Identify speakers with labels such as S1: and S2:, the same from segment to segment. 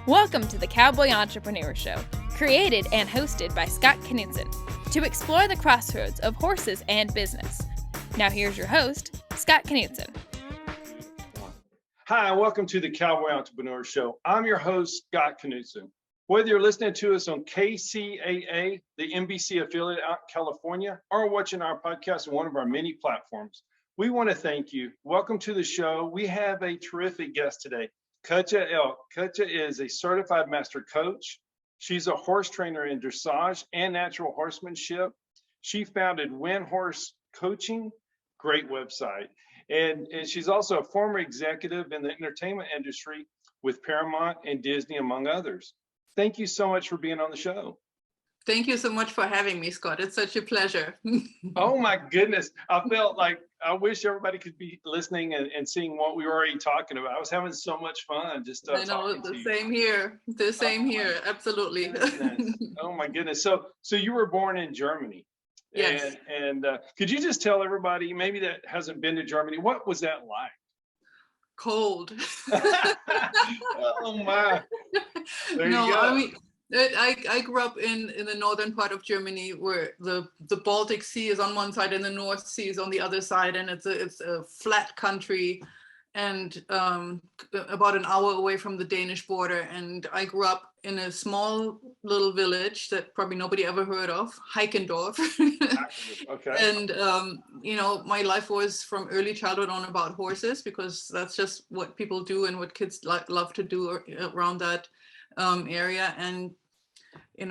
S1: Welcome to the Cowboy Entrepreneur Show, created and hosted by Scott Knudsen, to explore the crossroads of horses and business. Now here's your host, Scott Knudsen.
S2: Hi, and welcome to the Cowboy Entrepreneur Show. I'm your host, Scott Knudsen. Whether you're listening to us on KCAA, the NBC affiliate out in California, or watching our podcast on one of our many platforms, we want to thank you. Welcome to the show. We have a terrific guest today, Katja Elk. Katja is a certified master coach. She's a horse trainer in dressage and natural horsemanship. She founded Win Horse Coaching, great website. And she's also a former executive in the entertainment industry with Paramount and Disney, among others. Thank you so much for being on the show.
S3: Thank you so much for having me, Scott. It's such a pleasure.
S2: Oh my goodness. I felt like I wish everybody could be listening and seeing what we were already talking about. I was having so much fun just
S3: I know,
S2: talking to you.
S3: Same here. The same here. Absolutely.
S2: Oh my goodness. So you were born in Germany.
S3: Yes.
S2: And could you just tell everybody, maybe that hasn't been to Germany, what was that like?
S3: Cold.
S2: Oh my. There
S3: no,
S2: you go.
S3: I mean, I grew up in the northern part of Germany, where the Baltic Sea is on one side and the North Sea is on the other side, and it's a flat country, and about an hour away from the Danish border. And I grew up in a small little village that probably nobody ever heard of, Heikendorf.
S2: Okay.
S3: And my life was from early childhood on about horses, because that's just what people do and what kids love to do around that area. And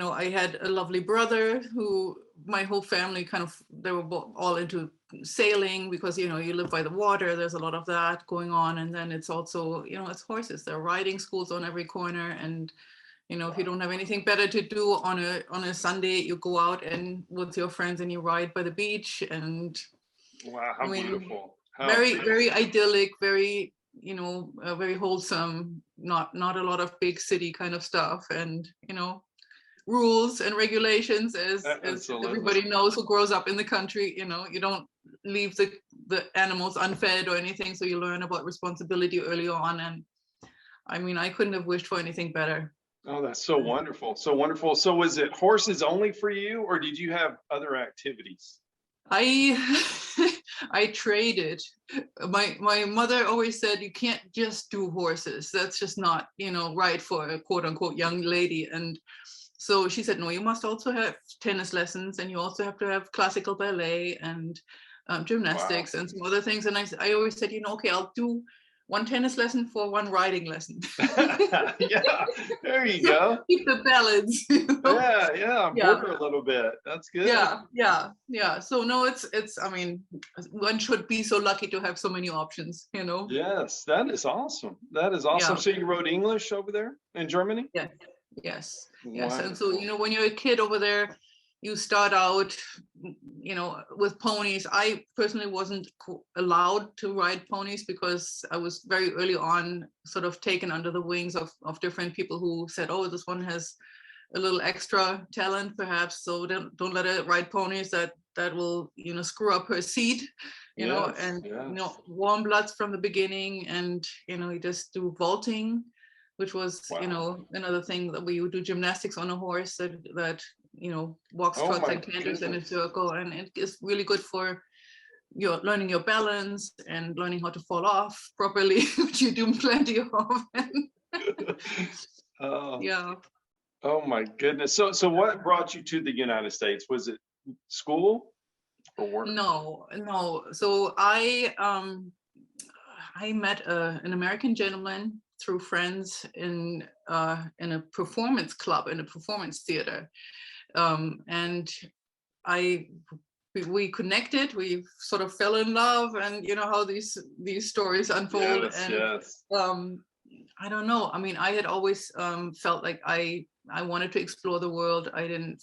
S3: I had a lovely brother who, my whole family they were all into sailing, because you live by the water, there's a lot of that going on. And then it's also, it's horses. There are riding schools on every corner, and if you don't have anything better to do on a Sunday, you go out and with your friends and you ride by the beach. And
S2: wow, how beautiful.
S3: Very idyllic, very very wholesome, not a lot of big city kind of stuff, and rules and regulations, as everybody knows who grows up in the country. You don't leave the animals unfed or anything, so you learn about responsibility early on. And I mean, I couldn't have wished for anything better.
S2: Oh, that's so wonderful. So wonderful. So was it horses only for you, or did you have other activities?
S3: I traded. My mother always said, you can't just do horses. That's just not, right for a quote unquote young lady. And so she said, no, you must also have tennis lessons, and you also have to have classical ballet and gymnastics. Wow. And some other things. And I always said, okay, I'll do one tennis lesson for one riding lesson.
S2: Yeah, there you go.
S3: Keep the balance.
S2: Yeah, border a little bit. That's good.
S3: Yeah. So no, it's. I mean, one should be so lucky to have so many options.
S2: Yes, that is awesome. That is awesome. Yeah. So you wrote English over there in Germany?
S3: Yeah. Yes.
S2: Wonderful.
S3: And so when you're a kid over there, you start out, with ponies. I personally wasn't allowed to ride ponies, because I was very early on sort of taken under the wings of different people who said, oh, this one has a little extra talent perhaps, so don't let her ride ponies, that will screw up her seat, warm bloods from the beginning. And you just do vaulting, which was another thing that we would do, gymnastics on a horse that walks, trots, and canters in a circle. And it is really good for learning your balance and learning how to fall off properly, which you do plenty of. Yeah.
S2: Oh my goodness. So what brought you to the United States? Was it school or work?
S3: No. So I met an American gentleman through friends in a performance club, in a performance theater. And we connected, we sort of fell in love, and how these stories unfold.
S2: Yes.
S3: I don't know. I mean, I had always felt like I wanted to explore the world. I didn't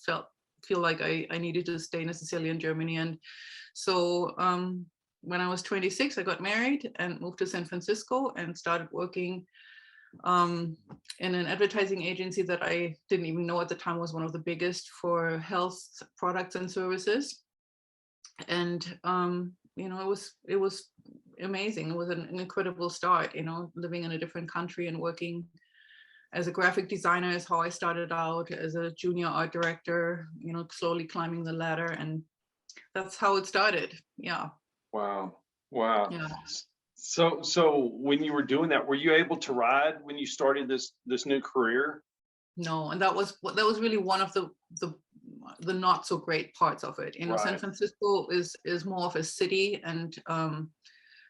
S3: feel like I needed to stay necessarily in Germany. And so when I was 26, I got married and moved to San Francisco and started working in an advertising agency that I didn't even know at the time was one of the biggest for health products and services. And it was amazing. It was an incredible start, living in a different country and working as a graphic designer is how I started out, as a junior art director, slowly climbing the ladder, and that's how it started. Yeah.
S2: Wow.
S3: Yeah.
S2: So when you were doing that, were you able to ride when you started this new career?
S3: No, and that was really one of the not so great parts of it. San
S2: Right.
S3: Francisco is more of a city, and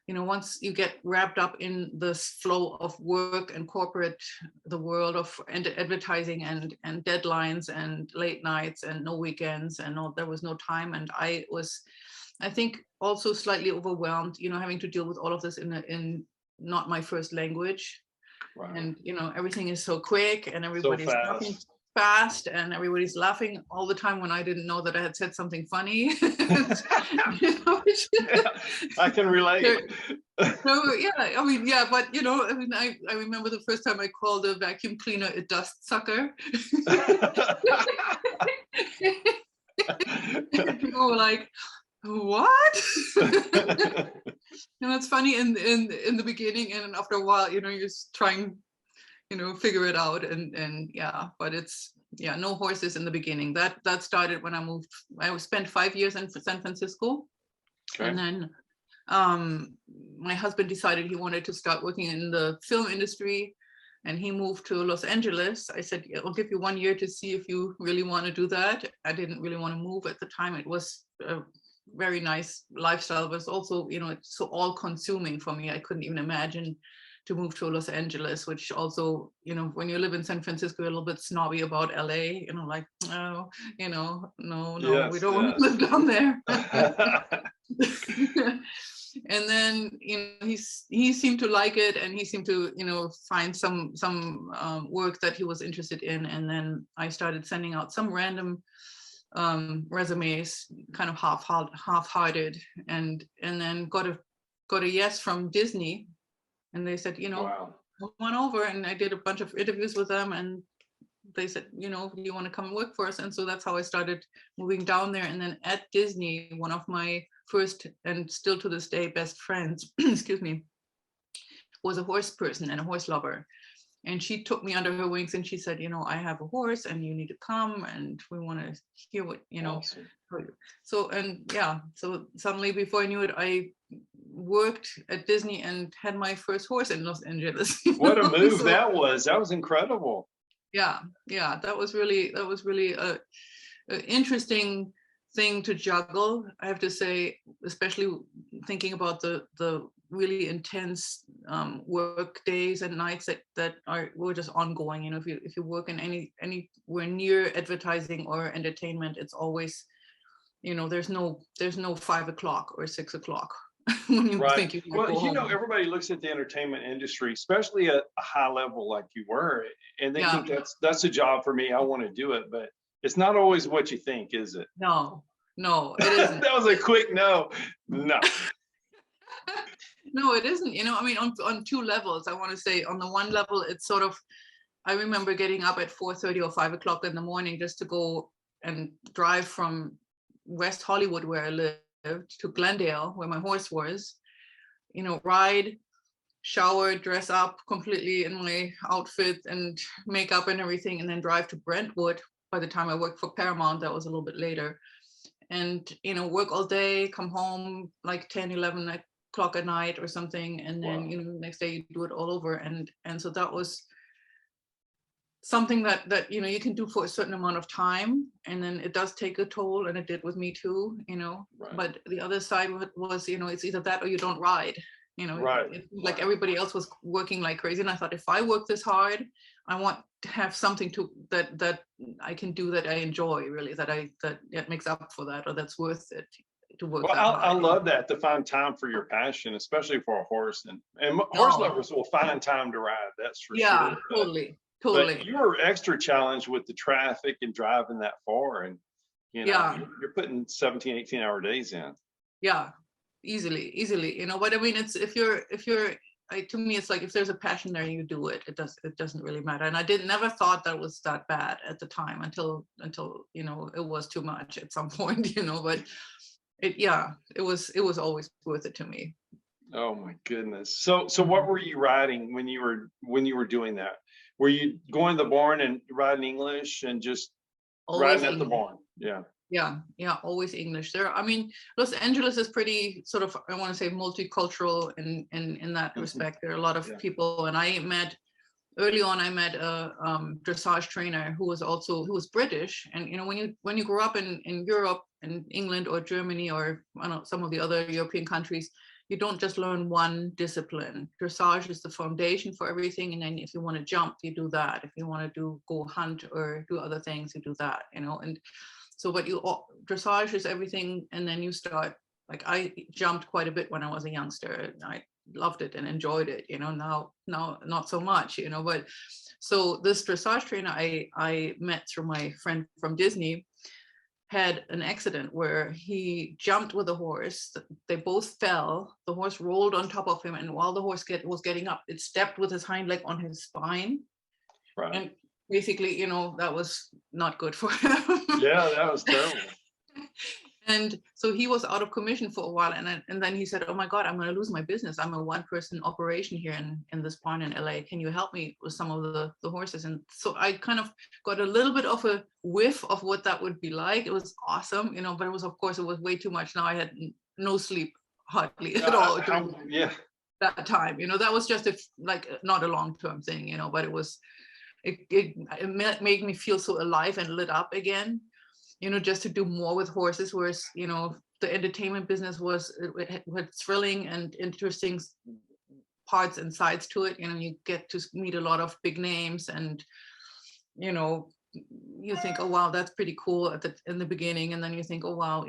S3: once you get wrapped up in this flow of work and the world of advertising and deadlines and late nights and no weekends and there was no time, and I think also slightly overwhelmed, having to deal with all of this in not my first language.
S2: Right.
S3: And everything is so quick, and everybody's
S2: So
S3: talking fast, and everybody's laughing all the time when I didn't know that I had said something funny.
S2: I can relate.
S3: So yeah, but I remember the first time I called a vacuum cleaner a dust sucker. People were like, what? And it's funny in the beginning, and after a while, you're just trying, figure it out, and yeah, but it's no horses in the beginning. That started when I moved. I spent 5 years in San Francisco. Okay. And then my husband decided he wanted to start working in the film industry, and he moved to Los Angeles. I said, I'll give you 1 year to see if you really want to do that. I didn't really want to move at the time. It was a very nice lifestyle, but it's also, it's so all consuming for me. I couldn't even imagine to move to Los Angeles, which also, when you live in San Francisco, you're a little bit snobby about LA, like, oh, no, yes, we don't want to live down there. And then, he seemed to like it, and he seemed to, find some work that he was interested in. And then I started sending out some random resumes, kind of half-hearted, and then got a yes from Disney, and they said, wow, come on over. And I did a bunch of interviews with them, and they said, do you want to come and work for us? And so that's how I started moving down there. And then at Disney, one of my first and still to this day best friends, excuse me, was a horse person and a horse lover. And she took me under her wings, and she said, I have a horse, and you need to come, and we want to hear what,
S2: Awesome.
S3: So, and yeah, so suddenly before I knew it, I worked at Disney and had my first horse in Los Angeles.
S2: What a move that was. That was incredible.
S3: Yeah. That was really a interesting thing to juggle, I have to say, especially thinking about the really intense work days and nights that were just ongoing. If you work in anywhere near advertising or entertainment, it's always, there's no 5 o'clock or 6 o'clock when you think you might go home.
S2: Everybody looks at the entertainment industry, especially at a high level like you were, and they think that's a job for me. I want to do it, but it's not always what you think, is it?
S3: No, it isn't.
S2: That was a quick no.
S3: No, it isn't. On two levels, I want to say. On the one level, it's sort of, I remember getting up at 4:30 or 5 o'clock in the morning just to go and drive from West Hollywood, where I lived, to Glendale, where my horse was, ride, shower, dress up completely in my outfit and makeup and everything, and then drive to Brentwood. By the time I worked for Paramount, that was a little bit later. And, work all day, come home like 10, 11 o'clock at night or something. And then, wow. Next day you do it all over. And so that was something that, you can do for a certain amount of time. And then it does take a toll, and it did with me too, Right. But the other side of it was, it's either that or you don't ride, Right. Like everybody else was working like crazy. And I thought, if I work this hard, I want to have something that I can do that I enjoy, really, that makes up for that, or that's worth it to work.
S2: Well, I love that, to find time for your passion, especially for a horse, and horse lovers will find time to ride. That's for sure.
S3: Yeah, totally.
S2: But you were extra challenged with the traffic and driving that far, and you're putting 17, 18-hour days in.
S3: Yeah, easily. But I mean, it's if you're to me, it's like, if there's a passion there, you do it. It doesn't really matter. And I never thought that was that bad at the time until it was too much at some point, but it was always worth it to me.
S2: Oh my goodness. So what were you riding when you were doing that? Were you going to the barn and riding English and just
S3: Always
S2: riding at the
S3: English.
S2: barn? Yeah.
S3: Yeah, always English. I mean, Los Angeles is pretty sort of, I want to say, multicultural in that
S2: Mhm.
S3: respect. There are a lot of
S2: Yeah.
S3: people, and early on, I met a dressage trainer who was British. And when you grow up in Europe and England or Germany or I don't know, some of the other European countries, you don't just learn one discipline. Dressage is the foundation for everything, and then if you want to jump, you do that. If you want to go hunt or do other things, you do that. And so dressage is everything, and then you start, like, I jumped quite a bit when I was a youngster. I loved it and enjoyed it, now not so much, but so this dressage trainer I met through my friend from Disney had an accident where he jumped with a horse. They both fell. The horse rolled on top of him, and while the horse was getting up, it stepped with his hind leg on his spine.
S2: Right.
S3: And basically, that was not good for him.
S2: Yeah, that was terrible.
S3: And so he was out of commission for a while, and then he said, "Oh my God, I'm going to lose my business. I'm a one-person operation here in this barn in LA. Can you help me with some of the horses?" And so I kind of got a little bit of a whiff of what that would be like. It was awesome, but it was way too much. Now I had no sleep hardly at all during that time. That was just not a long-term thing, but it made me feel so alive and lit up again. Just to do more with horses, whereas, the entertainment business had thrilling and interesting parts and sides to it. You get to meet a lot of big names, and, you think, oh, wow, that's pretty cool in the beginning. And then you think, oh, wow,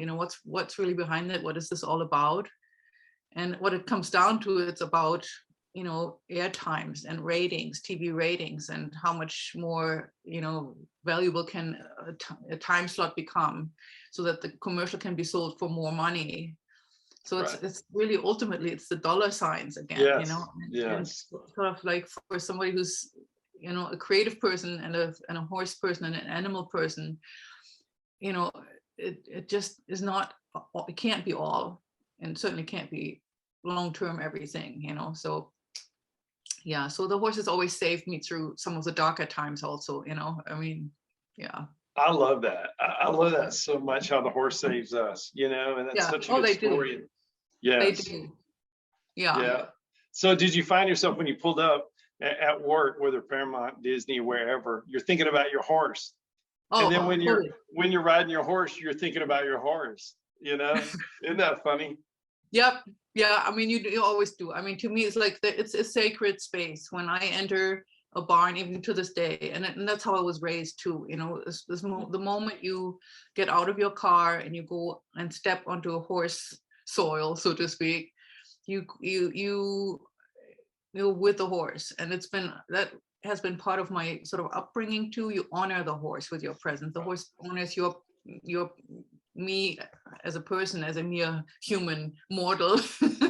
S3: what's really behind it? What is this all about? And what it comes down to, it's about, air times and ratings, TV ratings, and how much more, valuable can a time slot become, so that the commercial can be sold for more money. So it's really, ultimately, it's the dollar signs again,
S2: Yes.
S3: And sort of like for somebody who's, a creative person and a horse person and an animal person, it just is not, it can't be all, and certainly can't be long-term everything, so yeah, so the horses always saved me through some of the darker times also, I mean, yeah.
S2: I love that. I love that so much, how the horse saves us, and that's such a good story. Yes.
S3: They do. Yeah.
S2: So did you find yourself, when you pulled up at work, whether Paramount, Disney, wherever, you're thinking about your horse? And then when you're riding your horse, you're thinking about your horse, Isn't that funny?
S3: Yep. Yeah, I mean, you always do. I mean, to me, it's like it's a sacred space when I enter a barn, even to this day, and that's how I was raised too. The moment you get out of your car and you go and step onto a horse soil, so to speak, you're with the horse, and that has been part of my sort of upbringing too. You honor the horse with your presence. The horse honors your me as a person, as a mere human mortal.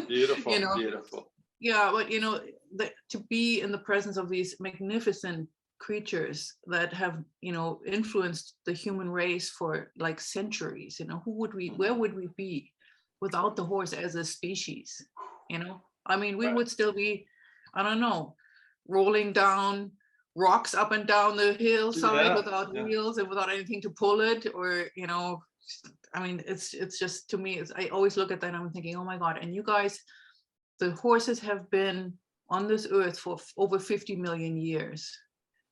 S2: Beautiful. Beautiful.
S3: Yeah, but to be in the presence of these magnificent creatures that have influenced the human race for like centuries, where would we be without the horse as a species? I mean, we would still be, I don't know, rolling down rocks up and down the hillside without wheels and without anything to pull it, or I mean, it's just, to me, I always look at that and I'm thinking, oh my God, and you guys, the horses have been on this earth for over 50 million years,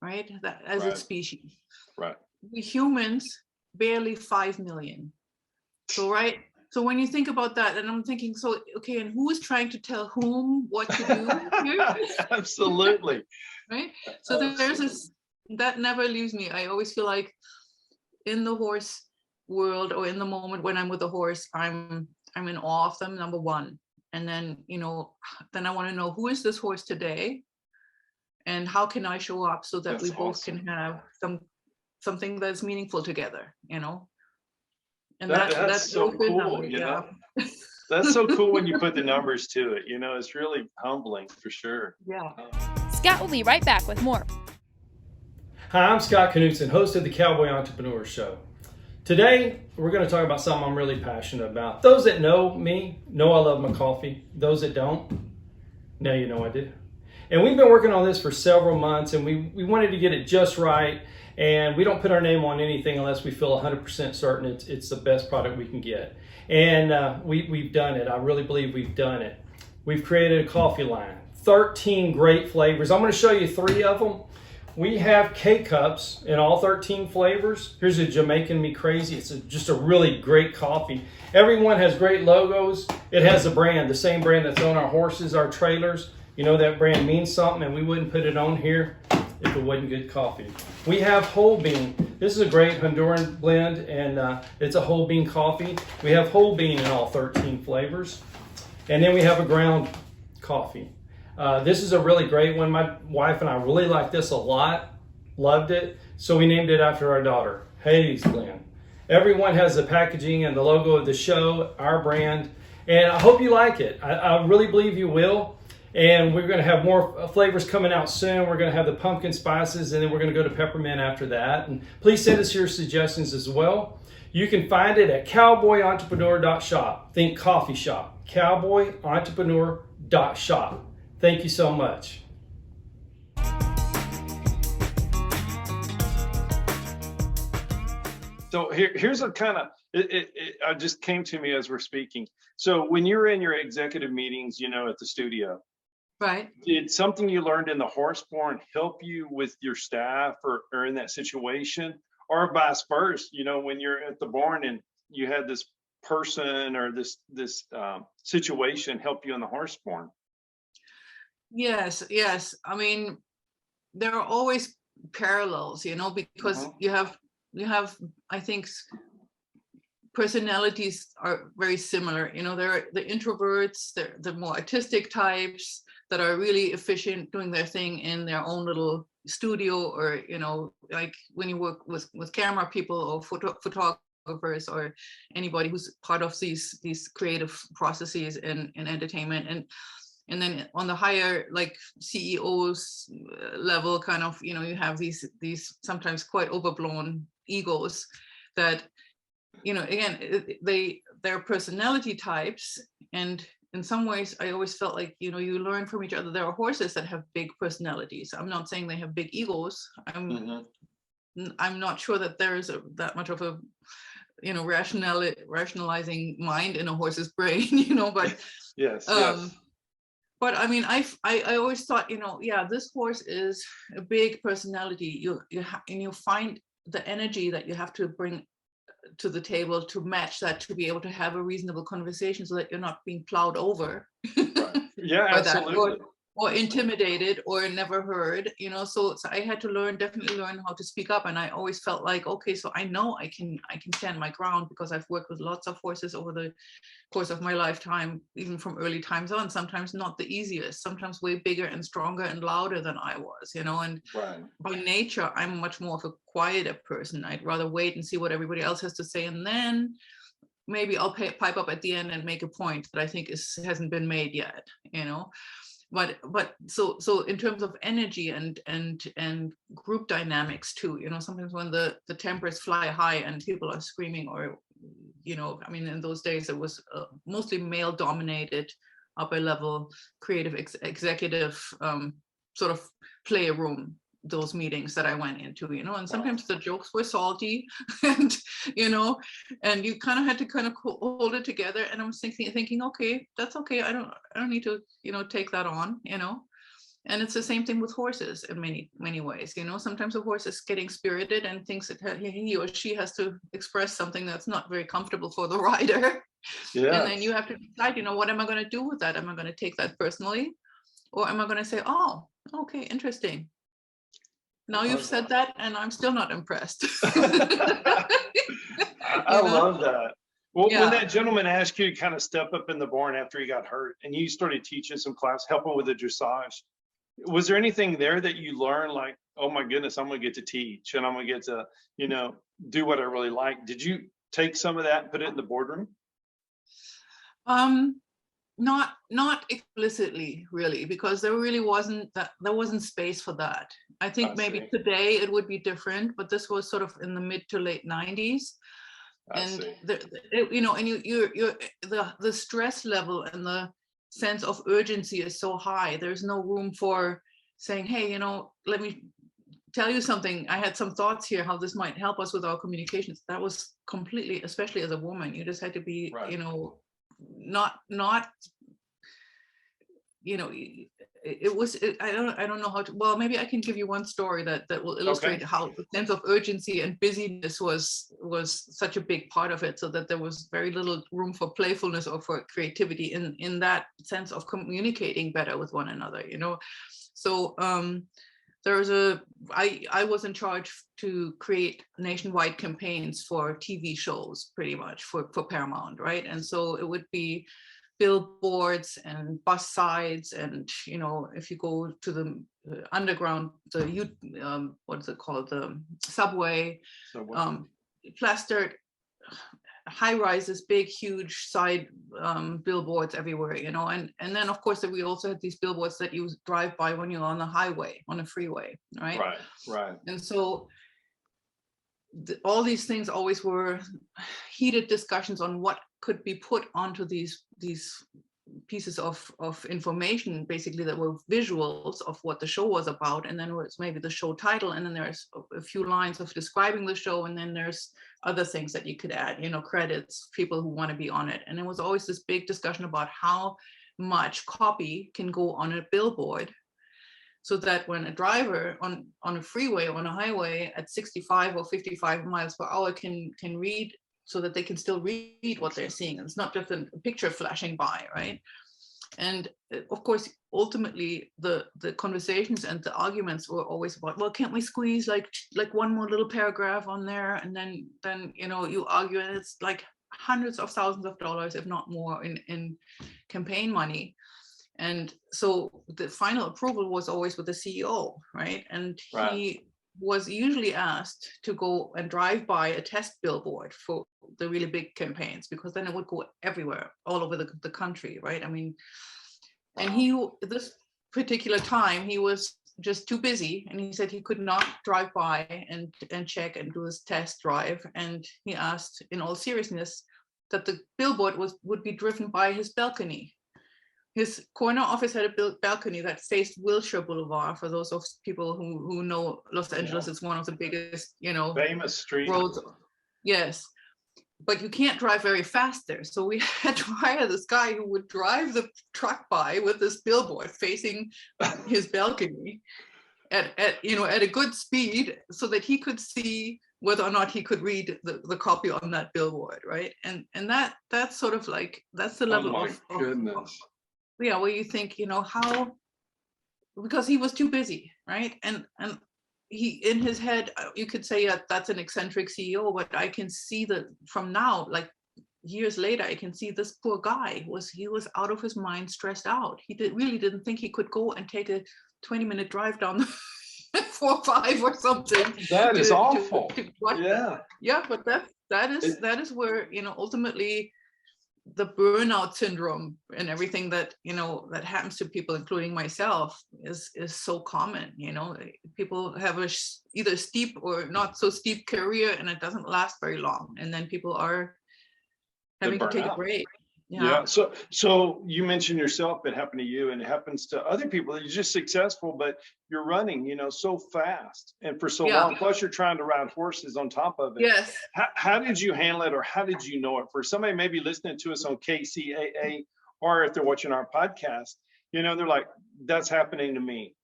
S3: right? That as a species.
S2: Right.
S3: We humans, barely 5 million. So, right. So when you think about that, and I'm thinking, so, okay, and who is trying to tell whom what to do?
S2: Absolutely.
S3: Right. So there's this, that never leaves me. I always feel like in the horse world, or in the moment when I'm with a horse, I'm in awe of them, number one. And then, then I want to know, who is this horse today? And how can I show up so that we both can have something that's meaningful together, And
S2: that's so cool, That's so cool when you put the numbers to it, it's really humbling for sure.
S3: Yeah.
S1: Scott will be right back with more.
S4: Hi, I'm Scott Knutson, host of the Cowboy Entrepreneur Show. Today, we're going to talk about something I'm really passionate about. Those that know me know I love my coffee. Those that don't, now you know I do. And we've been working on this for several months, and we wanted to get it just right. And we don't put our name on anything unless we feel 100% certain it's the best product we can get. And we've done it. I really believe we've done it. We've created a coffee line, 13 great flavors. I'm going to show you 3 of them. We have K-Cups in all 13 flavors. Here's a Jamaican Me Crazy. It's just a really great coffee. Everyone has great logos. It has a brand, the same brand that's on our horses, our trailers. You know that brand means something, and we wouldn't put it on here if it wasn't good coffee. We have whole bean. This is a great Honduran blend, and it's a whole bean coffee. We have whole bean in all 13 flavors. And then we have a ground coffee. This is a really great one. My wife and I really like this a lot, loved it. So we named it after our daughter, Hades Glen. Everyone has the packaging and the logo of the show, our brand, and I hope you like it. I really believe you will. And we're going to have more flavors coming out soon. We're going to have the pumpkin spices, and then we're going to go to peppermint after that. And please send us your suggestions as well. You can find it at cowboyentrepreneur.shop. Think coffee shop. cowboyentrepreneur.shop. Thank you so much.
S2: So here's a kind of, it just came to me as we're speaking. So when you're in your executive meetings, you know, at the studio,
S3: Right.
S2: did something you learned in the horse barn help you with your staff or in that situation, or vice versa? You know, when you're at the barn and you had this person or this situation help you in the horse barn?
S3: Yes. I mean, there are always parallels, you know, because you have, I think, personalities are very similar. You know, there are the introverts, they're the more artistic types that are really efficient doing their thing in their own little studio, or, you know, like when you work with camera people or photographers or anybody who's part of these creative processes in entertainment. And then on the higher, like CEOs level, kind of, you know, you have these sometimes quite overblown egos that, you know, again, they're personality types. And in some ways, I always felt like, you know, you learn from each other. There are horses that have big personalities. I'm not saying they have big egos. I'm not sure that there is that much of a, you know, rationalizing mind in a horse's brain, you know, but
S2: yes.
S3: But I mean, I always thought, you know, yeah, this horse is a big personality. And you find the energy that you have to bring to the table to match that, to be able to have a reasonable conversation, so that you're not being plowed over.
S2: Right. Yeah, absolutely.
S3: Or intimidated or never heard, you know. So I had to definitely learn how to speak up. And I always felt like, okay, so I know I can stand my ground, because I've worked with lots of horses over the course of my lifetime, even from early times on. Sometimes not the easiest, sometimes way bigger and stronger and louder than I was, you know. And by nature, I'm much more of a quieter person. I'd rather wait and see what everybody else has to say, and then maybe I'll pipe up at the end and make a point that I think hasn't been made yet, you know. But so in terms of energy and group dynamics too, you know, sometimes when the tempers fly high and people are screaming, or, you know, I mean, in those days it was mostly male dominated, upper level creative executive sort of playroom, those meetings that I went into, you know. And sometimes the jokes were salty, and, you know, and you kind of had to kind of hold it together. And I'm thinking, okay, that's okay. I don't need to, you know, take that on, you know. And it's the same thing with horses in many ways, you know. Sometimes a horse is getting spirited and thinks that he or she has to express something that's not very comfortable for the rider. Yeah. And then you have to decide, you know, what am I going to do with that? Am I going to take that personally, or am I going to say, oh, okay, interesting. Now you've said that, and I'm still not impressed.
S2: I love that. Well, when that gentleman asked you to kind of step up in the barn after he got hurt, and you started teaching some class, helping with the dressage, was there anything there that you learned, like, oh my goodness, I'm going to get to teach, and I'm going to get to, you know, do what I really like? Did you take some of that and put it in the boardroom?
S3: Not explicitly, really, because there really wasn't space for that. I think maybe today it would be different, but this was sort of in the mid to late 90s. And the stress level and the sense of urgency is so high. There's no room for saying, hey, let me tell you something. I had some thoughts here, how this might help us with our communications. That was completely, especially as a woman, you just had to be,
S2: Right.
S3: not, I don't know how to, well, maybe I can give you one story that will illustrate how the sense of urgency and busyness was such a big part of it, so that there was very little room for playfulness or for creativity in that sense of communicating better with one another, So I was in charge to create nationwide campaigns for TV shows, pretty much for Paramount, right? And so it would be billboards and bus sides, and if you go to the underground, what is it called, the subway. Plastered high rises, big huge side billboards everywhere, and then of course we also had these billboards that you drive by when you're on the highway, on a freeway, right. And so all these things always were heated discussions on what could be put onto these pieces of information, basically, that were visuals of what the show was about, and then was maybe the show title, and then there's a few lines of describing the show, and then there's other things that you could add, credits, people who want to be on it. And it was always this big discussion about how much copy can go on a billboard, so that when a driver on a freeway, on a highway at 65 or 55 miles per hour can read, so that they can still read what they're seeing. It's not just a picture flashing by, right? And of course, ultimately, the conversations and the arguments were always about, well, can't we squeeze like one more little paragraph on there? And then you argue, and it's like hundreds of thousands of dollars, if not more, in campaign money. And so the final approval was always with the CEO, right? And he was usually asked to go and drive by a test billboard for the really big campaigns, because then it would go everywhere, all over the country, right? I mean, and this particular time, he was just too busy, and he said he could not drive by and check and do his test drive. And he asked, in all seriousness, that the billboard would be driven by his balcony. His corner office had a balcony that faced Wilshire Boulevard. For those of people who know Los Angeles, it's one of the biggest,
S2: famous street
S3: roads. Yes, but you can't drive very fast there. So we had to hire this guy who would drive the truck by with this billboard facing his balcony at a good speed, so that he could see whether or not he could read the copy on that billboard, right? And that's sort of like, that's the level of goodness. Yeah, where you think, how, because he was too busy, right? And he, in his head, you could say that's an eccentric CEO, but I can see that from now, like years later, I can see this poor guy he was out of his mind, stressed out. He really didn't think he could go and take a 20-minute drive down the 405 or something.
S2: That is awful.
S3: Yeah, but that is where, ultimately, the burnout syndrome and everything that that happens to people, including myself, is so common. People have either steep or not so steep career, and it doesn't last very long, and then people are having to take a break.
S2: Yeah. So you mentioned yourself, it happened to you, and it happens to other people. You're just successful, but you're running, so fast and for so long. Plus, you're trying to ride horses on top of it.
S3: Yes.
S2: How did you handle it, or how did you know it? For somebody maybe listening to us on KCAA, or if they're watching our podcast, they're like, "That's happening to me."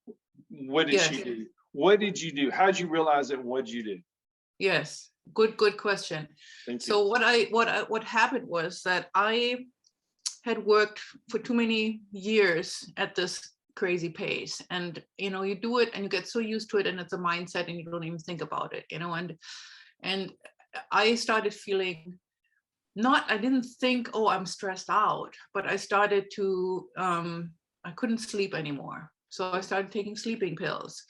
S2: What did she do? What did you do? How did you realize it? What did you do?
S3: Yes. Good question.
S2: Thank you.
S3: So what happened was that I had worked for too many years at this crazy pace, and you do it and you get so used to it, and it's a mindset, and you don't even think about it, and I started feeling, I didn't think, oh, I'm stressed out, but I started to I couldn't sleep anymore, so I started taking sleeping pills.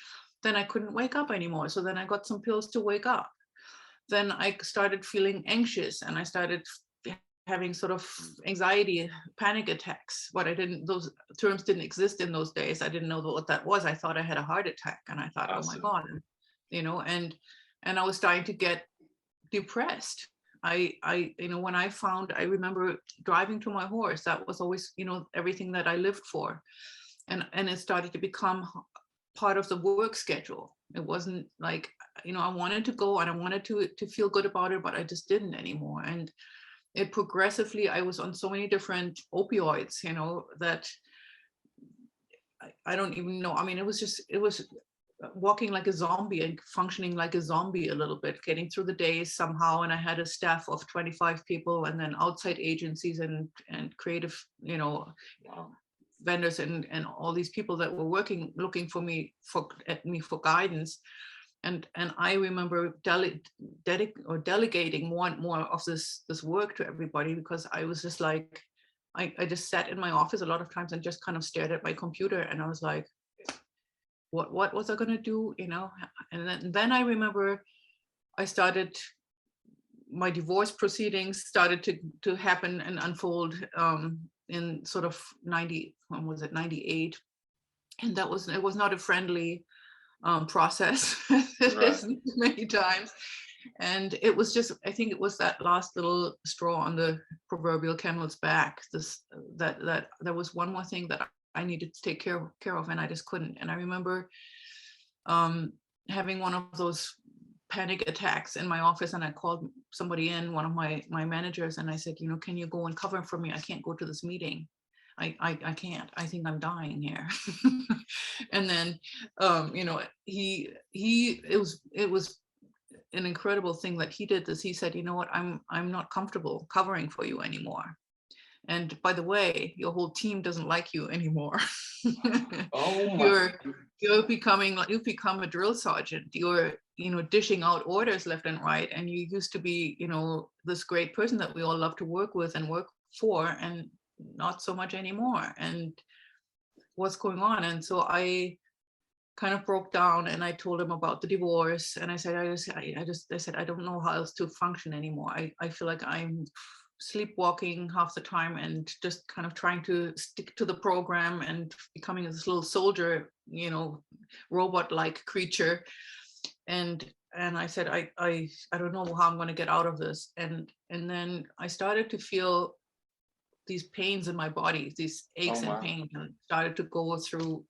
S3: Then I couldn't wake up anymore, so then I got some pills to wake up. Then I started feeling anxious, and I started having sort of anxiety, panic attacks. Those terms didn't exist in those days. I didn't know what that was. I thought I had a heart attack, and I thought, oh my God, and I was starting to get depressed. when I remember driving to my horse, that was always, everything that I lived for. And it started to become part of the work schedule. It wasn't like, I wanted to go and I wanted to feel good about it, but I just didn't anymore. And it progressively, I was on so many different opioids, that I don't even know. I mean, it was walking like a zombie and functioning like a zombie a little bit, getting through the days somehow. And I had a staff of 25 people, and then outside agencies and creative, vendors and all these people that were looking for me for guidance. And I remember delegating more and more of this work to everybody, because I was just like, I just sat in my office a lot of times and just kind of stared at my computer, and I was like, what was I going to do, And then I remember my divorce proceedings started to happen and unfold in sort of 98, and it was not a friendly process. Right. Many times. And it was just, I think it was that last little straw on the proverbial camel's back, that there was one more thing that I needed to take care of, and I just couldn't. And I remember having one of those panic attacks in my office, and I called somebody in, one of my managers, and I said, can you go and cover for me? I can't go to this meeting. I can't. I think I'm dying here. And then, it was an incredible thing that he did this. He said, you know what, I'm not comfortable covering for you anymore. And by the way, your whole team doesn't like you anymore. Oh you've become a drill sergeant. You're, dishing out orders left and right. And you used to be, this great person that we all love to work with and work for, and not so much anymore. And what's going on? And so I kind of broke down, and I told him about the divorce, and I said, I said, I don't know how else to function anymore. I feel like I'm sleepwalking half the time and just kind of trying to stick to the program and becoming this little soldier, robot-like creature. And I said, I don't know how I'm going to get out of this. And then I started to feel these pains in my body, these aches and pains, and started to go through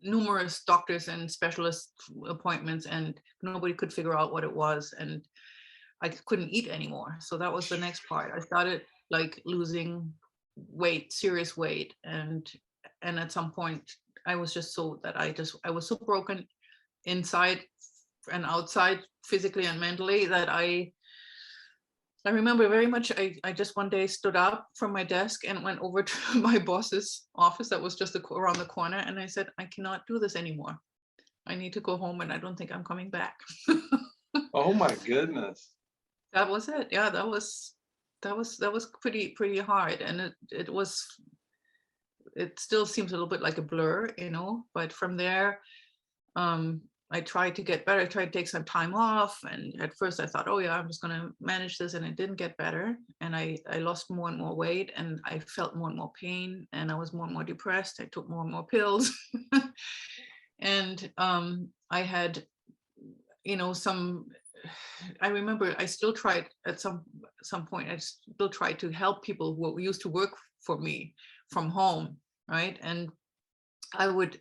S3: numerous doctors and specialist appointments, and nobody could figure out what it was, and I couldn't eat anymore. So that was the next part. I started like losing weight, serious weight, and at some point I was just so that I was so broken inside and outside, physically and mentally, that I remember very much, I just one day stood up from my desk and went over to my boss's office that was just around the corner, and I said, I cannot do this anymore. I need to go home, and I don't think I'm coming back.
S2: Oh my goodness.
S3: That was it. Yeah, that was pretty hard. And it still seems a little bit like a blur, but from there, I tried to get better. I tried to take some time off. And at first I thought, oh yeah, I'm just going to manage this. And it didn't get better. And I lost more and more weight, and I felt more and more pain, and I was more and more depressed. I took more and more pills. And I had, I remember I still tried at some point, I still tried to help people who used to work for me from home. Right. And I would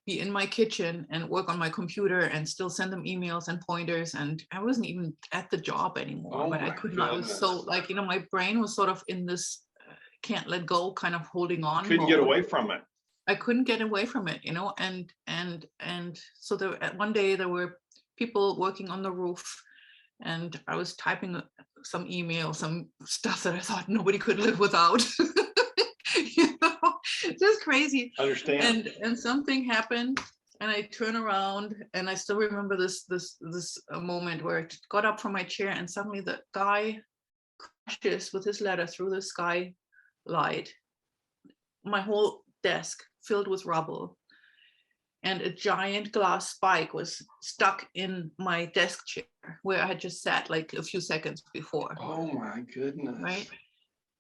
S3: be in my kitchen and work on my computer and still send them emails and pointers, and I wasn't even at the job anymore. But I could not. I was so like, my brain was sort of in this can't let go kind of holding on.
S2: Couldn't get away from it.
S3: I couldn't get away from it, and so one day there were people working on the roof, and I was typing some email, some stuff that I thought nobody could live without. Just crazy.
S2: Understand.
S3: And something happened, and I turn around, and I still remember this moment where I got up from my chair, and suddenly the guy crashes with his ladder through the skylight. My whole desk filled with rubble, and a giant glass spike was stuck in my desk chair where I had just sat like a few seconds before.
S2: Oh my goodness.
S3: Right.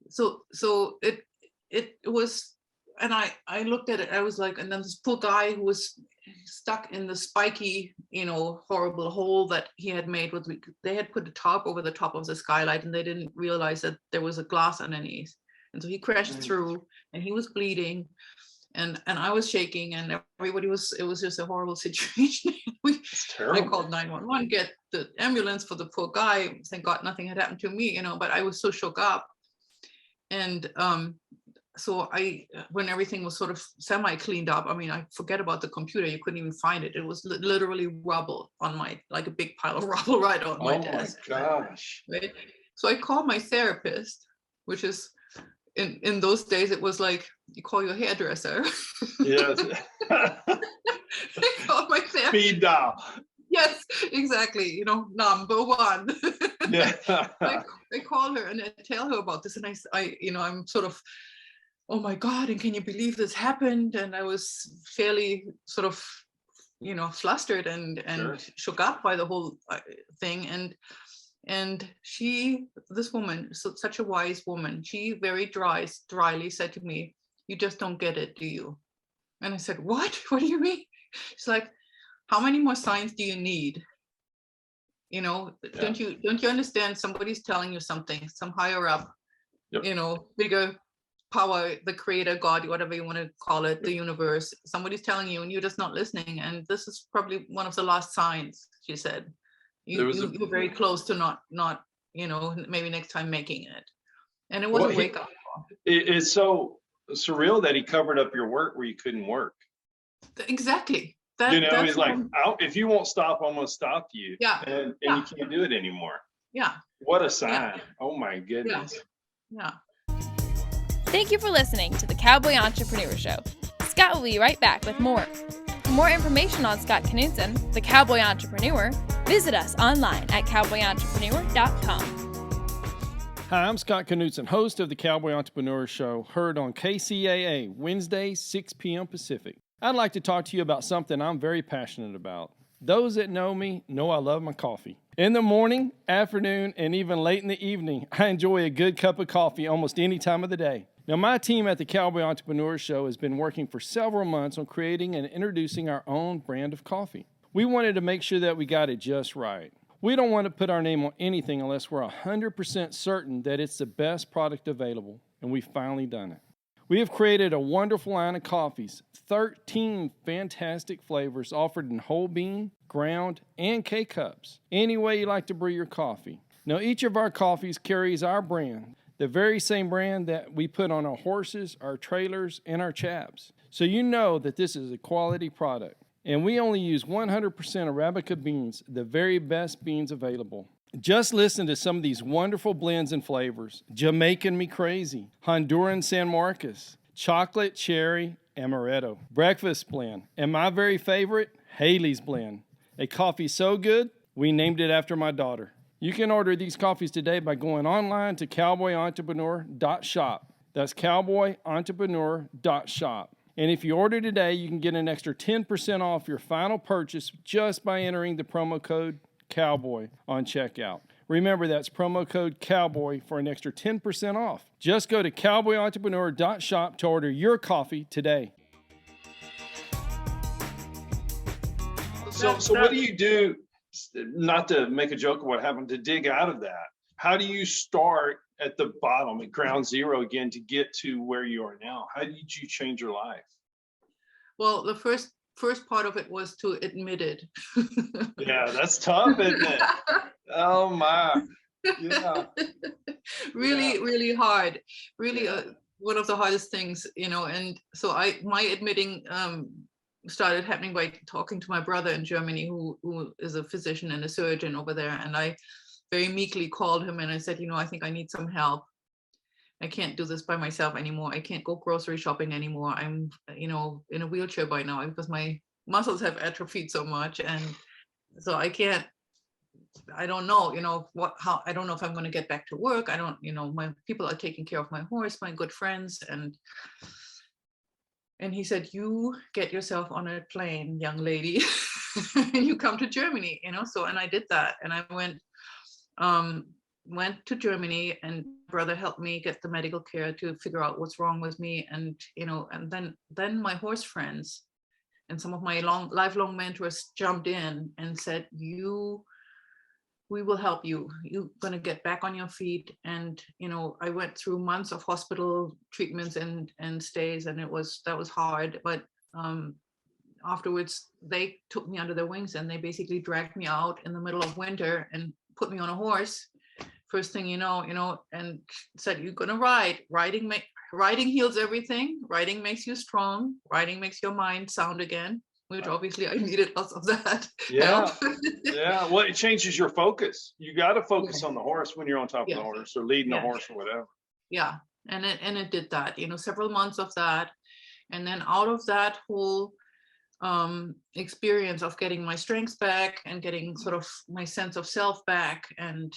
S3: So it was I looked at it, I was like, and then this poor guy who was stuck in the spiky, horrible hole that he had made they had put a tarp over the top of the skylight, and they didn't realize that there was a glass underneath. And so he crashed through, and he was bleeding, and I was shaking, and everybody it was just a horrible situation. I called 911, get the ambulance for the poor guy. Thank God nothing had happened to me, but I was so shook up. And so when everything was sort of semi cleaned up, I forget about the computer. You couldn't even find it. It was literally rubble on like a big pile of rubble right on my desk.
S2: Oh my gosh.
S3: Right? So I called my therapist, which is in those days, it was like you call your hairdresser.
S2: Yes.
S3: I called my therapist.
S2: Speed dial.
S3: Yes, exactly. Number one.
S2: Yeah.
S3: I call her and I tell her about this, and I'm sort of, oh my God, and can you believe this happened? And I was fairly sort of, flustered and
S2: Sure.
S3: shook up by the whole thing. And this woman, such a wise woman, she very dryly said to me, "You just don't get it, do you?" And I said, "What? What do you mean?" She's like, "How many more signs do you need? Don't you understand? Somebody's telling you something, some higher up,
S2: Yep.
S3: Bigger power, the creator, God, whatever you want to call it, the universe. Somebody's telling you, and you're just not listening. And this is probably one of the last signs," she said. You're very close to not, maybe next time making it." And it was a wake up call.
S2: It's so surreal that he covered up your work where you couldn't work.
S3: Exactly.
S2: He's like, if you won't stop, I'm going to stop you.
S3: Yeah.
S2: And you can't do it anymore.
S3: Yeah.
S2: What a sign.
S3: Yeah.
S2: Oh my goodness.
S3: Yeah.
S1: Thank you for listening to the Cowboy Entrepreneur Show. Scott will be right back with more. For more information on Scott Knudsen, the Cowboy Entrepreneur, visit us online at cowboyentrepreneur.com.
S4: Hi, I'm Scott Knudsen, host of the Cowboy Entrepreneur Show, heard on KCAA, Wednesdays, 6 p.m. Pacific. I'd like to talk to you about something I'm very passionate about. Those that know me know I love my coffee. In the morning, afternoon, and even late in the evening, I enjoy a good cup of coffee almost any time of the day. Now, my team at the Cowboy Entrepreneur Show has been working for several months on creating and introducing our own brand of coffee. We wanted to make sure that we got it just right. We don't want to put our name on anything unless we're 100% certain that it's the best product available, and we've finally done it. We have created a wonderful line of coffees, 13 fantastic flavors offered in whole bean, ground, and K-cups. Any way you like to brew your coffee. Now, each of our coffees carries our brand, the very same brand that we put on our horses, our trailers, and our chaps. So you know that this is a quality product. And we only use 100% Arabica beans, the very best beans available. Just listen to some of these wonderful blends and flavors. Jamaican Me Crazy, Honduran San Marcos, Chocolate Cherry Amaretto, Breakfast Blend, and my very favorite, Haley's Blend. A coffee so good, we named it after my daughter. You can order these coffees today by going online to cowboyentrepreneur.shop. That's cowboyentrepreneur.shop. And if you order today, you can get an extra 10% off your final purchase just by entering the promo code COWBOY on checkout. Remember, that's promo code COWBOY for an extra 10% off. Just go to cowboyentrepreneur.shop to order your coffee today.
S2: So what do you do, not to make a joke of what happened, to dig out of that? How do you start at the bottom, at ground zero again, to get to where you are now? How did you change your life?
S3: Well, the first part of it was to admit it.
S2: Yeah, that's tough, isn't it? Oh my. Yeah.
S3: Really hard. Really one of the hardest things, and so my admitting started happening by talking to my brother in Germany, who is a physician and a surgeon over there. And I very meekly called him and I said, I think I need some help. I can't do this by myself anymore. I can't go grocery shopping anymore. I'm, in a wheelchair by now because my muscles have atrophied so much. And so I don't know, I don't know if I'm going to get back to work. I don't, my people are taking care of my horse, my good friends. And he said, you get yourself on a plane, young lady, and you come to Germany, so, and I did that. And I went, went to Germany, and brother helped me get the medical care to figure out what's wrong with me. And, and then my horse friends and some of my lifelong mentors jumped in and said, we will help you. You're going to get back on your feet. And, I went through months of hospital treatments and stays, and that was hard. But afterwards, they took me under their wings, and they basically dragged me out in the middle of winter and put me on a horse. First thing and said, you're going to ride. Riding heals everything. Riding makes you strong. Riding makes your mind sound again, which obviously I needed lots of that.
S2: Yeah. Yeah. Well, it changes your focus. You got to focus on the horse when you're on top of the horse or leading the horse or whatever.
S3: Yeah. And it did that, several months of that. And then out of that whole experience of getting my strength back and getting sort of my sense of self back, and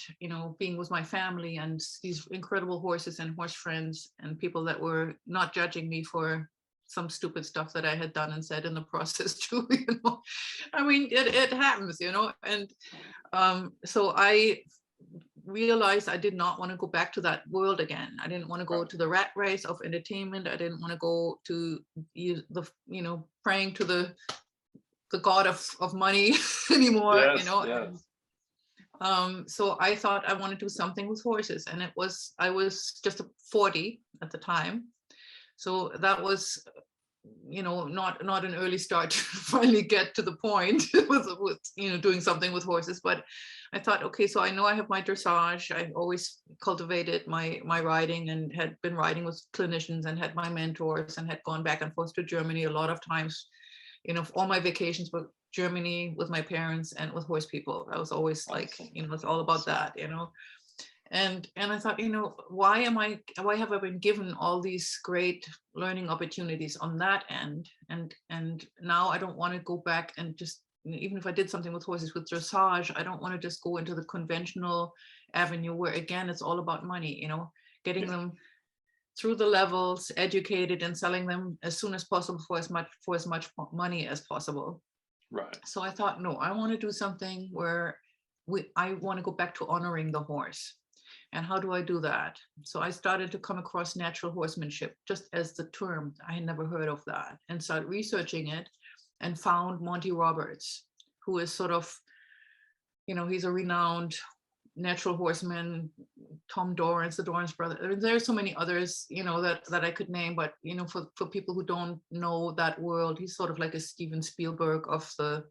S3: being with my family and these incredible horses and horse friends and people that were not judging me for some stupid stuff that I had done and said in the process too. I mean, it happens, and so I realized I did not want to go back to that world again. I didn't want to go to the rat race of entertainment. I didn't want to go to praying to the god of money anymore.
S2: Yes.
S3: So I thought I want to do something with horses, and I was just 40 at the time, so that was not an early start to finally get to the point with doing something with horses. But I thought, okay, so I know I have my dressage. I always cultivated my riding and had been riding with clinicians and had my mentors and had gone back and forth to Germany a lot of times. All my vacations were Germany with my parents and with horse people. I was always like, it's all about that, And I thought, why have I been given all these great learning opportunities on that end? And now I don't want to go back and just, even if I did something with horses with dressage, I don't want to just go into the conventional avenue where, again, it's all about money, getting them through the levels, educated, and selling them as soon as possible for as much money as possible.
S2: Right.
S3: So I thought, no, I want to do something where I want to go back to honoring the horse. And how do I do that? So I started to come across natural horsemanship, just as the term. I had never heard of that, and started researching it and found Monty Roberts, who is sort of, he's a renowned natural horseman. Tom Dorrance, the Dorrance brother. There are so many others, that I could name, but, for people who don't know that world, he's sort of like a Steven Spielberg of the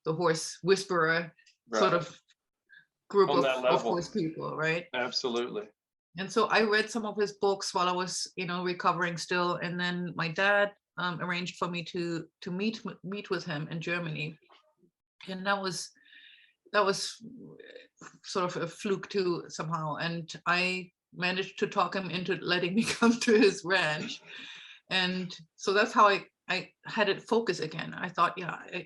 S3: horse whisperer, sort of group of horse people, right?
S2: Absolutely.
S3: And so I read some of his books while I was, recovering still. And then my dad arranged for me to meet with him in Germany. And that was sort of a fluke too, somehow. And I managed to talk him into letting me come to his ranch. And so that's how I had it focus again. I thought,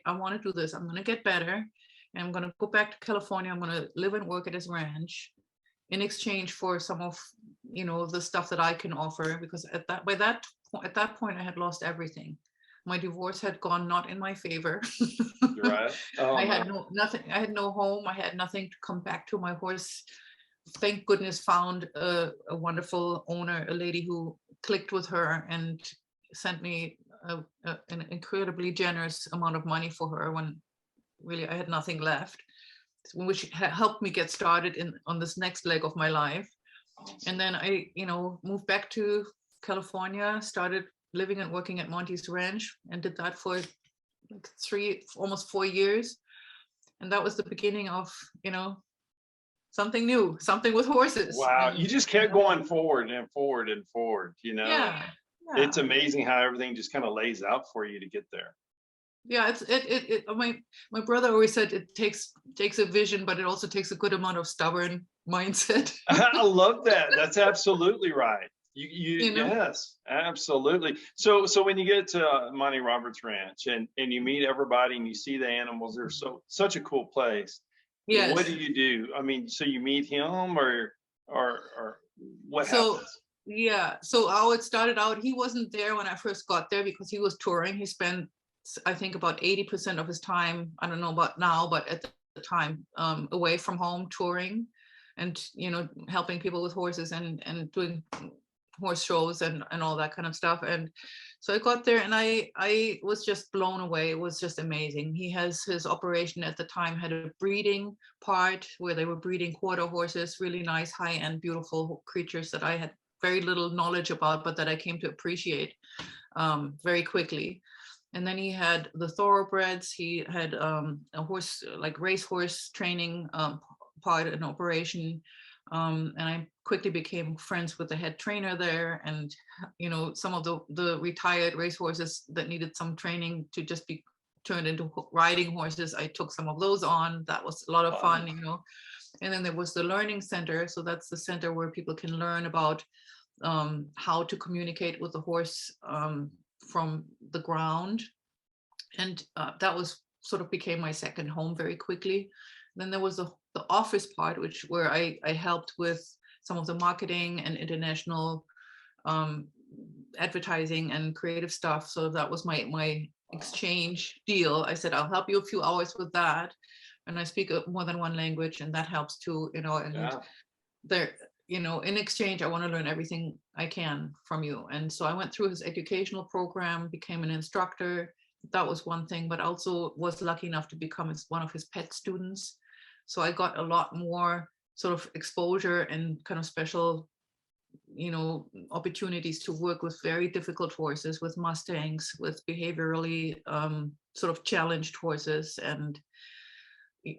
S3: I want to do this. I'm going to get better. And I'm going to go back to California. I'm going to live and work at his ranch in exchange for some of, the stuff that I can offer. Because at that point, I had lost everything. My divorce had gone not in my favor.
S2: You're right. Oh,
S3: I had nothing. I had no home. I had nothing to come back to. My horse, thank goodness, found a wonderful owner, a lady who clicked with her and sent me an incredibly generous amount of money for her when really I had nothing left, which helped me get started on this next leg of my life. And then I, moved back to California, started living and working at Monty's ranch, and did that for like almost 4 years. And that was the beginning of, something new, something with horses.
S2: Wow.
S3: And,
S2: you just kept going forward and forward and forward,
S3: Yeah.
S2: It's amazing how everything just kind of lays out for you to get there.
S3: Yeah, my brother always said it takes a vision, but it also takes a good amount of stubborn mindset.
S2: I love that. That's absolutely right. Yes, absolutely. So when you get to Monty Roberts Ranch and you meet everybody and you see the animals, they're such a cool place.
S3: Yes.
S2: What do you do? I mean, so you meet him or what happens?
S3: Yeah. So how it started out, he wasn't there when I first got there because he was touring. He spent, I think, about 80% of his time, I don't know about now, but at the time, away from home touring. and helping people with horses and doing horse shows and all that kind of stuff. And so I got there and I was just blown away. It was just amazing. He has his operation at the time had a breeding part where they were breeding quarter horses, really nice, high-end, beautiful creatures that I had very little knowledge about, but that I came to appreciate very quickly. And then he had the thoroughbreds. He had a horse, like racehorse training part and operation. And I quickly became friends with the head trainer there. And, some of the retired racehorses that needed some training to just be turned into riding horses, I took some of those on. That was a lot of fun, And then there was the learning center. So that's the center where people can learn about how to communicate with the horse from the ground. And that was sort of became my second home very quickly. Then there was the office part, where I helped with some of the marketing and international advertising and creative stuff. So that was my exchange deal. I said, I'll help you a few hours with that. And I speak more than one language, and that helps too, and there, in exchange, I want to learn everything I can from you. And so I went through his educational program, became an instructor. That was one thing, but also was lucky enough to become one of his pet students. So I got a lot more sort of exposure and kind of special, opportunities to work with very difficult horses, with Mustangs, with behaviorally sort of challenged horses. And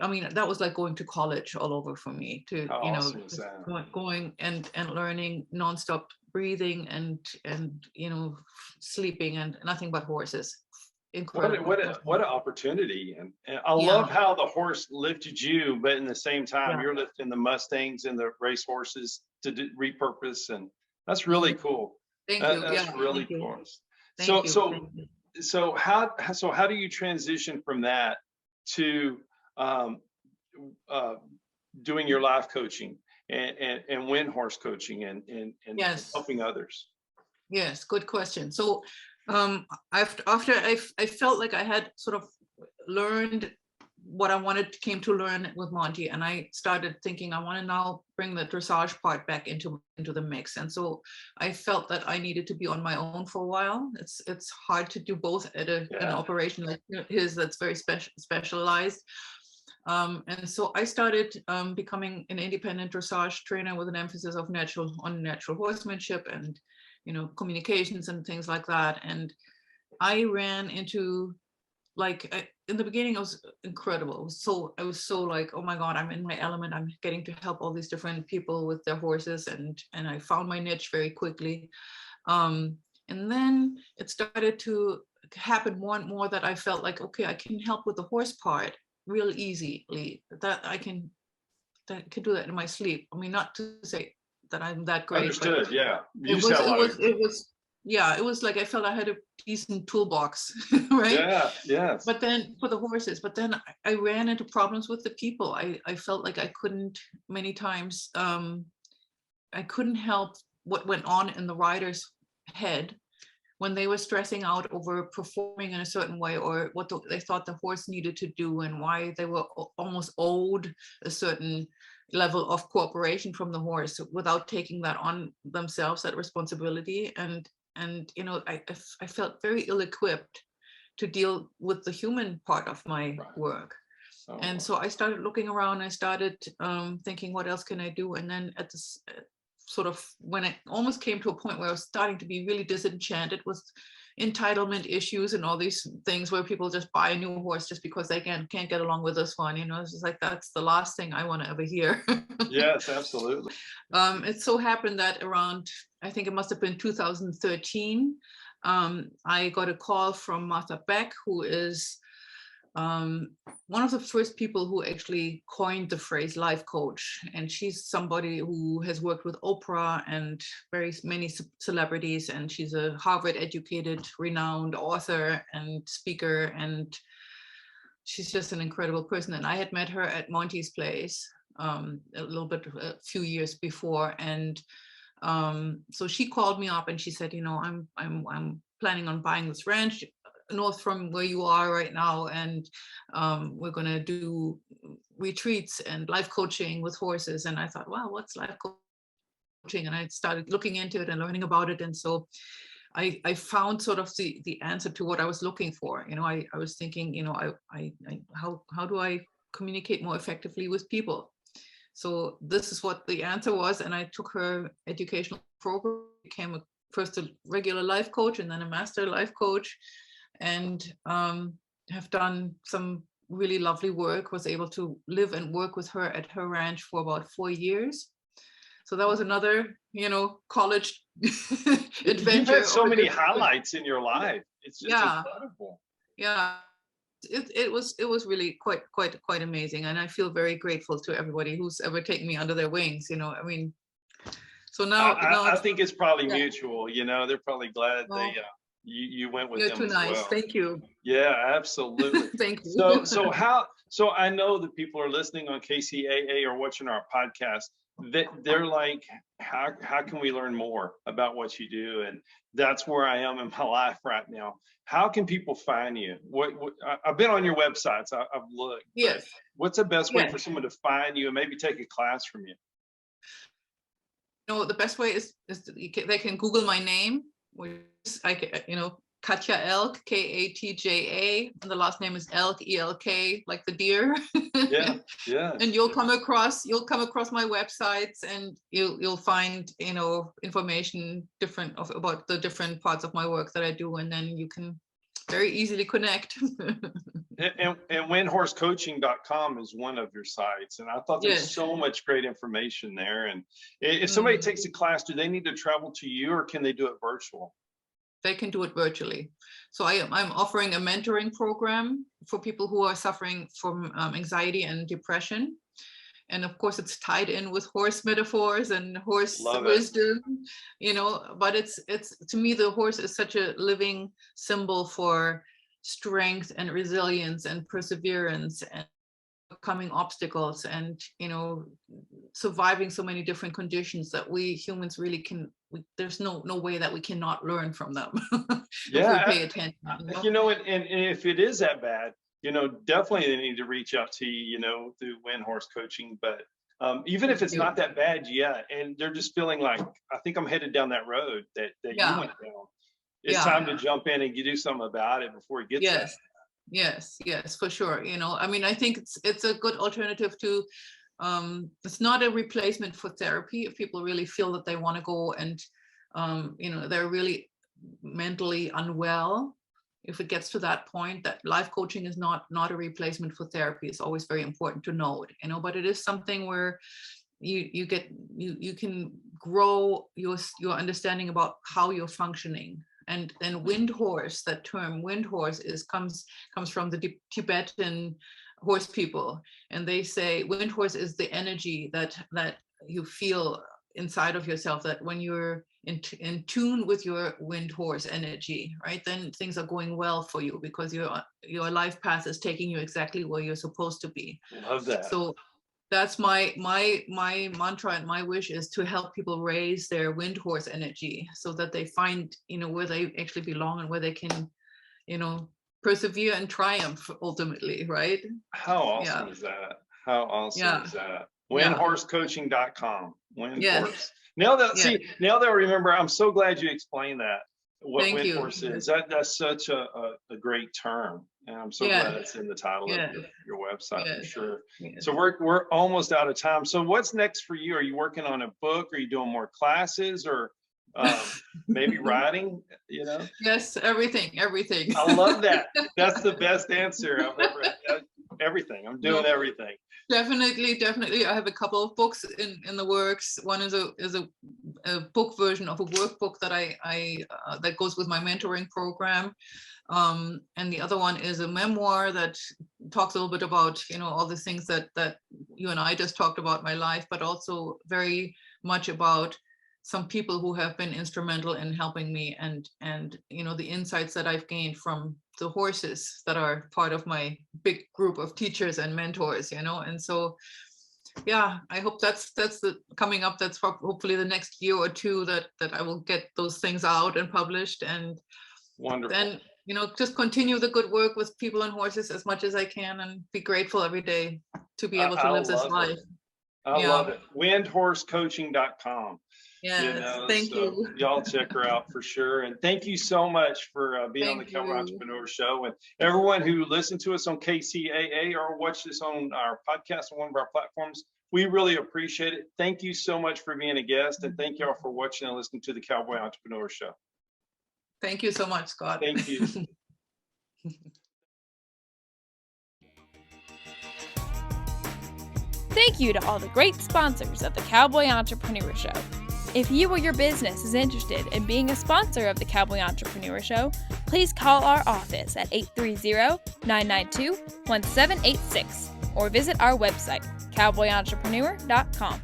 S3: I mean, that was like going to college all over for me to, going and learning nonstop breathing and sleeping and nothing but horses. Incredible.
S2: What an opportunity. And I love how the horse lifted you, but in the same time, you're lifting the Mustangs and the race horses to repurpose. And that's really cool.
S3: Thank you.
S2: That's really
S3: Thank
S2: cool.
S3: You.
S2: So how do you transition from that to doing your life coaching and win horse coaching and helping others?
S3: Yes, good question. So after I felt like I had sort of learned what I came to learn with Monty, and I started thinking I want to now bring the dressage part back into the mix. And so I felt that I needed to be on my own for a while. It's hard to do both at an operation like his that's very specialized. And so I started becoming an independent dressage trainer with an emphasis on natural horsemanship and communications and things like that. And I ran into in the beginning, it was incredible. I was so like, oh my God, I'm in my element. I'm getting to help all these different people with their horses. And I found my niche very quickly. And then it started to happen more and more that I felt like, okay, I can help with the horse part real easily, that I can do that in my sleep. I mean, not to say that I'm that great.
S2: Understood. Yeah.
S3: It was like I felt I had a decent toolbox, right?
S2: Yeah. Yes.
S3: But then for the horses, I ran into problems with the people. I felt like I couldn't many times. I couldn't help what went on in the rider's head when they were stressing out over performing in a certain way, or what they thought the horse needed to do, and why they were almost owed a certain level of cooperation from the horse without taking that on themselves, that responsibility. And I felt very ill-equipped to deal with the human part of my work. And so I started looking around. I started thinking, what else can I do? And then at this sort of when it almost came to a point where I was starting to be really disenchanted with entitlement issues and all these things where people just buy a new horse just because they can't get along with this one, it's just like, that's the last thing I want to ever hear.
S2: Yes, absolutely.
S3: It so happened that around, I think it must have been 2013, I got a call from Martha Beck, who is one of the first people who actually coined the phrase life coach. And she's somebody who has worked with Oprah and very many celebrities. And she's a Harvard educated, renowned author and speaker. And she's just an incredible person. And I had met her at Monty's place a few years before. And so she called me up and she said, I'm planning on buying this ranch. north from where you are right now, and we're going to do retreats and life coaching with horses. And I thought, wow, what's life coaching? And I started looking into it and learning about it. And so I found sort of the answer to what I was looking for. I was thinking, how do I communicate more effectively with people? So this is what the answer was. And I took her educational program, became first a regular life coach and then a master life coach, and have done some really lovely work, was able to live and work with her at her ranch for about 4 years. So that was another, college adventure.
S2: You've had so many highlights in your life. It's just incredible.
S3: Yeah. It was really quite amazing, and I feel very grateful to everybody who's ever taken me under their wings. So now
S2: I think it's probably mutual. They're probably glad you went with them.
S3: You're too nice.
S2: Well.
S3: Thank you.
S2: Yeah, absolutely.
S3: Thank you.
S2: So I know that people are listening on KCAA or watching our podcast. They're like, how can we learn more about what you do? And that's where I am in my life right now. How can people find you? What I've been on your websites. I've looked.
S3: Yes.
S2: What's the best way for someone to find you and maybe take a class from you?
S3: The best way is they can Google my name, which is Katja Elk, Katja, and the last name is Elk, ELK, like the deer. Yeah. And you'll come across my websites, and you'll find information about the different parts of my work that I do, and then you can very easily connect.
S2: and windhorsecoaching.com is one of your sites, and I thought there's so much great information there. And if somebody takes a class, do they need to travel to you, or can they do it virtual?
S3: They can do it virtually. So I'm offering a mentoring program for people who are suffering from anxiety and depression. And of course, it's tied in with horse metaphors and horse wisdom, but it's to me, the horse is such a living symbol for strength and resilience and perseverance and overcoming obstacles and, surviving so many different conditions that we humans really there's no way that we cannot learn from them. If we pay attention.
S2: And if it is that bad, definitely they need to reach out to you, through Wind Horse Coaching. But even if it's not that bad yet, and they're just feeling like, I think I'm headed down that road that you went down, it's time to jump in and do something about it before it gets there.
S3: Yes, for sure. I think it's a good alternative to, it's not a replacement for therapy. If people really feel that they want to go and, they're really mentally unwell, if it gets to that point, that life coaching is not a replacement for therapy. It's always very important to note, but it is something where you can grow your understanding about how you're functioning. And wind horse, that term wind horse comes from the Tibetan horse people, and they say wind horse is the energy that you feel inside of yourself, that when you're in tune with your wind horse energy, right, then things are going well for you, because your life path is taking you exactly where you're supposed to be.
S2: Love that.
S3: So that's my mantra, and my wish is to help people raise their wind horse energy so that they find, where they actually belong and where they can, persevere and triumph ultimately, right?
S2: How awesome is that? How awesome is that? Windhorsecoaching.com. Windhorse. Now they'll remember. I'm so glad you explained that. What Windhorse is. That's such a great term. And I'm so glad it's in the title of your website for sure. So we're almost out of time. So what's next for you? Are you working on a book? Are you doing more classes, or maybe writing?
S3: Yes, everything.
S2: I love that. That's the best answer I've ever. Everything. I'm doing everything.
S3: Definitely. I have a couple of books in the works. One is a book version of a workbook that I that goes with my mentoring program. And the other one is a memoir that talks a little bit about, all the things that you and I just talked about, my life, but also very much about some people who have been instrumental in helping me, and the insights that I've gained from the horses that are part of my big group of teachers and mentors, and so I hope that's the coming up. That's hopefully the next year or two that I will get those things out and published. And
S2: wonderful.
S3: just continue the good work with people and horses as much as I can, and be grateful every day to be able to live this life.
S2: I love it. Windhorsecoaching.com.
S3: Yes, thank you.
S2: Y'all check her out for sure. And thank you so much for being on the Cowboy Entrepreneur Show. And everyone who listened to us on KCAA or watched this on our podcast on one of our platforms, we really appreciate it. Thank you so much for being a guest. And thank y'all for watching and listening to the Cowboy Entrepreneur Show.
S3: Thank you so much, Scott.
S2: Thank you.
S1: Thank you to all the great sponsors of the Cowboy Entrepreneur Show. If you or your business is interested in being a sponsor of the Cowboy Entrepreneur Show, please call our office at 830-992-1786 or visit our website, cowboyentrepreneur.com.